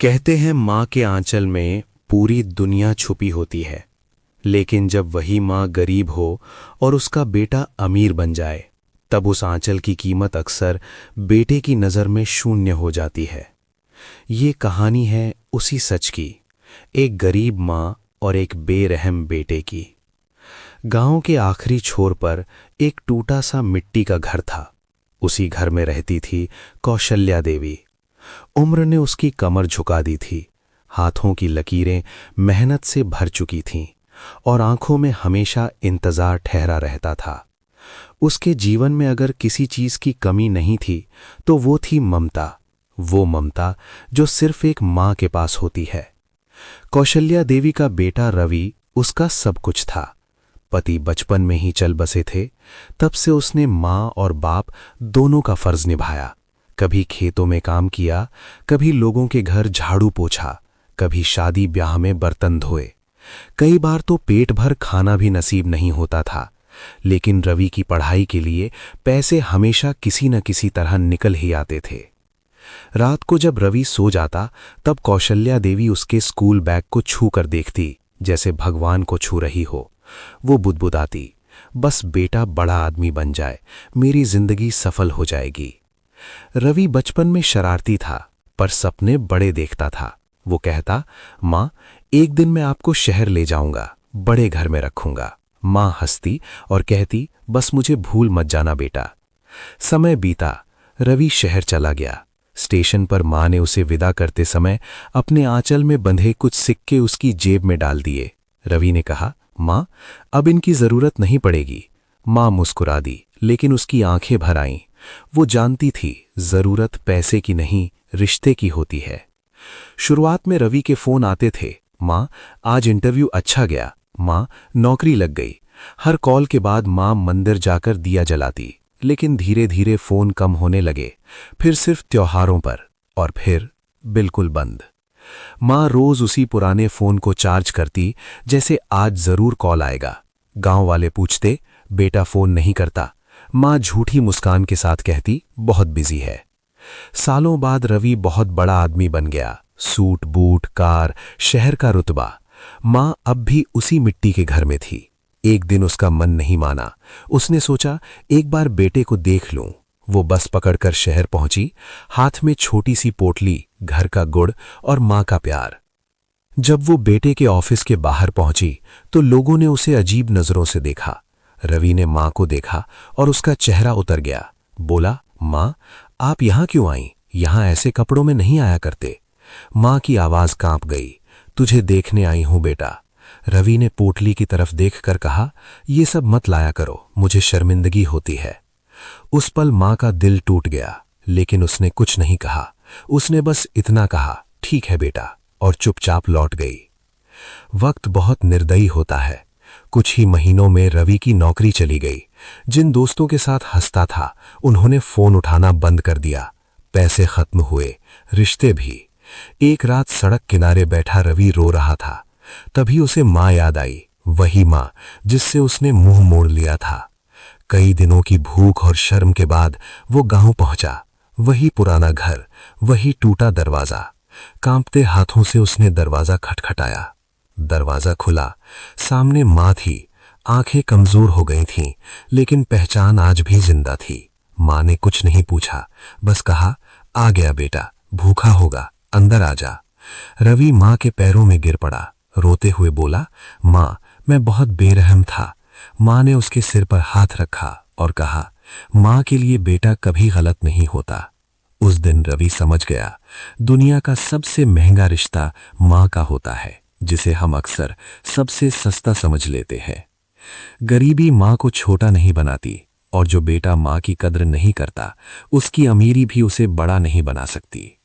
कहते हैं माँ के आंचल में पूरी दुनिया छुपी होती है। लेकिन जब वही माँ गरीब हो और उसका बेटा अमीर बन जाए, तब उस आंचल की कीमत अक्सर बेटे की नज़र में शून्य हो जाती है। ये कहानी है उसी सच की, एक गरीब माँ और एक बेरहम बेटे की। गांव के आखिरी छोर पर एक टूटा सा मिट्टी का घर था। उसी घर में रहती थी कौशल्या देवी। उम्र ने उसकी कमर झुका दी थी, हाथों की लकीरें मेहनत से भर चुकी थीं और आंखों में हमेशा इंतजार ठहरा रहता था। उसके जीवन में अगर किसी चीज की कमी नहीं थी तो वो थी ममता, वो ममता जो सिर्फ एक माँ के पास होती है। कौशल्या देवी का बेटा रवि उसका सब कुछ था। पति बचपन में ही चल बसे थे, तब से उसने माँ और बाप दोनों का फर्ज निभाया। कभी खेतों में काम किया, कभी लोगों के घर झाड़ू पोछा, कभी शादी ब्याह में बर्तन धोए। कई बार तो पेट भर खाना भी नसीब नहीं होता था, लेकिन रवि की पढ़ाई के लिए पैसे हमेशा किसी न किसी तरह निकल ही आते थे। रात को जब रवि सो जाता, तब कौशल्या देवी उसके स्कूल बैग को छू कर देखती, जैसे भगवान को छू रही हो। वो बुदबुदाती, बस बेटा बड़ा आदमी बन जाए, मेरी जिंदगी सफल हो जाएगी। रवि बचपन में शरारती था, पर सपने बड़े देखता था। वो कहता, माँ, एक दिन मैं आपको शहर ले जाऊंगा, बड़े घर में रखूंगा। माँ हंसती और कहती, बस मुझे भूल मत जाना बेटा। समय बीता, रवि शहर चला गया। स्टेशन पर माँ ने उसे विदा करते समय अपने आंचल में बंधे कुछ सिक्के उसकी जेब में डाल दिए। रवि ने कहा, माँ, अब इनकी जरूरत नहीं पड़ेगी। माँ मुस्कुरा दी, लेकिन उसकी आंखें भर आईं। वो जानती थी जरूरत पैसे की नहीं, रिश्ते की होती है। शुरुआत में रवि के फोन आते थे, माँ आज इंटरव्यू अच्छा गया, माँ नौकरी लग गई। हर कॉल के बाद माँ मंदिर जाकर दिया जलाती, लेकिन धीरे धीरे फोन कम होने लगे। फिर सिर्फ त्योहारों पर, और फिर बिल्कुल बंद। माँ रोज उसी पुराने फोन को चार्ज करती, जैसे आज जरूर कॉल आएगा। गांव वाले पूछते, बेटा फोन नहीं करता। माँ झूठी मुस्कान के साथ कहती, बहुत बिजी है। सालों बाद रवि बहुत बड़ा आदमी बन गया, सूट बूट, कार, शहर का रुतबा। माँ अब भी उसी मिट्टी के घर में थी। एक दिन उसका मन नहीं माना। उसने सोचा, एक बार बेटे को देख लूं। वो बस पकड़कर शहर पहुंची, हाथ में छोटी सी पोटली, घर का गुड़ और माँ का प्यार। जब वो बेटे के ऑफिस के बाहर पहुंची तो लोगों ने उसे अजीब नजरों से देखा। रवि ने माँ को देखा और उसका चेहरा उतर गया। बोला, माँ, आप यहां क्यों आई? यहां ऐसे कपड़ों में नहीं आया करते। माँ की आवाज कांप गई। तुझे देखने आई हूं बेटा। रवि ने पोटली की तरफ देखकर कहा, ये सब मत लाया करो, मुझे शर्मिंदगी होती है। उस पल माँ का दिल टूट गया, लेकिन उसने कुछ नहीं कहा। उसने बस इतना कहा, ठीक है बेटा, और चुपचाप लौट गई। वक्त बहुत निर्दयी होता है। कुछ ही महीनों में रवि की नौकरी चली गई। जिन दोस्तों के साथ हंसता था, उन्होंने फोन उठाना बंद कर दिया। पैसे खत्म हुए, रिश्ते भी। एक रात सड़क किनारे बैठा रवि रो रहा था। तभी उसे माँ याद आई, वही माँ जिससे उसने मुंह मोड़ लिया था। कई दिनों की भूख और शर्म के बाद वो गांव पहुंचा। वही पुराना घर, वही टूटा दरवाजा। कांपते हाथों से उसने दरवाजा खटखटाया। दरवाजा खुला। सामने माँ थी। आंखें कमजोर हो गई थीं, लेकिन पहचान आज भी जिंदा थी। माँ ने कुछ नहीं पूछा, बस कहा, आ गया बेटा, भूखा होगा, अंदर आ जा। रवि माँ के पैरों में गिर पड़ा। रोते हुए बोला, माँ, मैं बहुत बेरहम था। माँ ने उसके सिर पर हाथ रखा और कहा, माँ के लिए बेटा कभी गलत नहीं होता। उस दिन रवि समझ गया, दुनिया का सबसे महंगा रिश्ता माँ का होता है, जिसे हम अक्सर सबसे सस्ता समझ लेते हैं। गरीबी माँ को छोटा नहीं बनाती, और जो बेटा माँ की कद्र नहीं करता, उसकी अमीरी भी उसे बड़ा नहीं बना सकती।